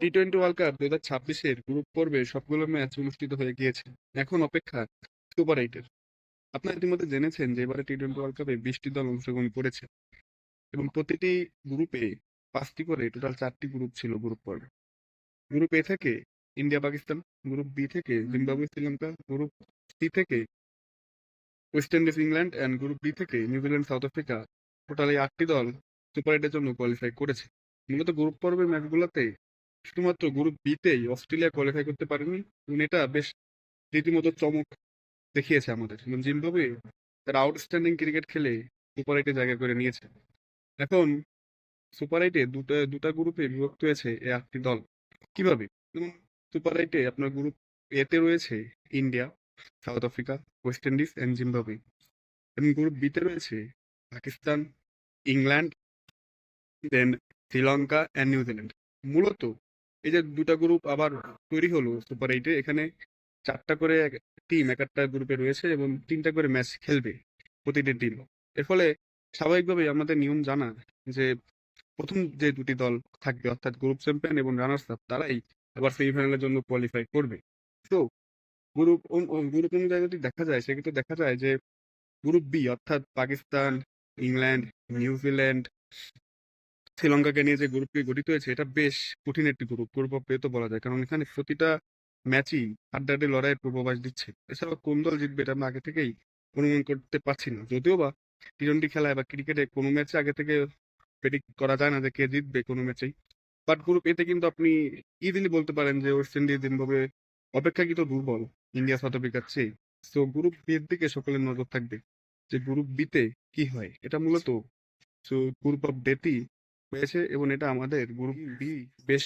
টি-20 world cup 2026-এর group পর্বে সবগুলো match অনুষ্ঠিত হয়ে গিয়েছে। এখন অপেক্ষা সুপার এইটের। আপনারা ইতিমধ্যে জেনেছেন যে এবারে টি-20 ওয়ার্ল্ড কাপে 20টি দল অংশগ্রহণ করেছে এবং প্রতিটি গ্রুপে 5টি করে টোটাল 4টি গ্রুপ ছিল গ্রুপ পর্বে। গ্রুপ এ থেকে ইন্ডিয়া পাকিস্তান, গ্রুপ বি থেকে জিম্বাবুয়ে শ্রীলঙ্কা, গ্রুপ সি থেকে West Indies England and group D থেকে নিউজিল্যান্ড সাউথ আফ্রিকা। টোটাল এই 8টি দল সুপার এইটের জন্য কোয়ালিফাই করেছে। মূলত গ্রুপ পর্বের ম্যাচগুলোতে শুধুমাত্র গ্রুপ বিতেই অস্ট্রেলিয়া কোয়ালিফাই করতে পারেনি এবং এটা বেশ রীতিমতো চমক দেখিয়েছে আমাদের এবং জিম্বাবুয়ে তারা আউটস্ট্যান্ডিং ক্রিকেট খেলে সুপার এইটে জায়গা করে নিয়েছে। এখন সুপার এইটে দুটা দুটা গ্রুপে বিভক্ত হয়েছে এই 8টি দল। কিভাবে? যেমন সুপার এইটে আপনার গ্রুপ এতে রয়েছে India, South Africa, West Indies and Zimbabwe এবং গ্রুপ বিতে রয়েছে Pakistan, England, then Sri Lanka and New Zealand. মূলত এই যে দুটা গ্রুপ আবার তৈরি হলো সুপার এইটে, এখানে 4টা করে টিম এক একটা গ্রুপে রয়েছে এবং 3টা করে ম্যাচ খেলবে প্রতিটি টিম। এর ফলে স্বাভাবিকভাবেই আমাদের নিয়ম জানা যে প্রথম যে দুটি দল থাকবে অর্থাৎ গ্রুপ চ্যাম্পিয়ন এবং রানার্স আপ তারাই আবার সেমিফাইনালের জন্য কোয়ালিফাই করবে। তো গ্রুপ অনুযায়ী যদি দেখা যায় সেক্ষেত্রে দেখা যায় যে গ্রুপ বি অর্থাৎ পাকিস্তান, ইংল্যান্ড, নিউজিল্যান্ড, শ্রীলঙ্কাকে নিয়ে যে গ্রুপটি গঠিত হয়েছে এটা বেশ কঠিন একটি গ্রুপ। গ্রুপ অফ তো বলা যায়, কারণ এখানে প্রতিটা ম্যাচই হাড্ডাহাড্ডি লড়াইয়ের পূর্বাভাস দিচ্ছে। এছাড়াও কোন দল জিতবে এটা আমরা আগে থেকেই অনুমান করতে পারছি না, যদিও বা টি-20 খেলায় বা ক্রিকেটে কোনো ম্যাচে আগে থেকে প্রেডিক্ট করা যায় না যে কে জিতবে কোনো ম্যাচেই। বাট গ্রুপ এতে কিন্তু আপনি ইজিলি বলতে পারেন যে ওয়েস্ট ইন্ডিজ, জিম্বাবুয়ে অপেক্ষাকৃত দুর্বল ইন্ডিয়া সাউথ আফ্রিকার চেয়ে। তো গ্রুপ বি এর দিকে সকলের নজর থাকবে যে গ্রুপ বিতে কি হয়। এটা মূলত সো গ্রুপ অফ ডেথই হয়েছে এবং এটা আমাদের গ্রুপ বি বেশ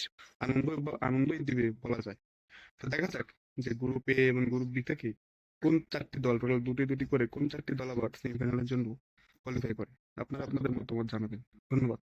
আনন্দই দিবে বলা যায়। তো দেখা যাক যে গ্রুপ এ এবং গ্রুপ বি থেকে কোন 4টি দল, টোটাল দুটি দুটি করে কোন 4টি দল আবার সেমিফাইনালের জন্য কোয়ালিফাই করে। আপনারা আপনাদের মতামত জানাবেন। ধন্যবাদ।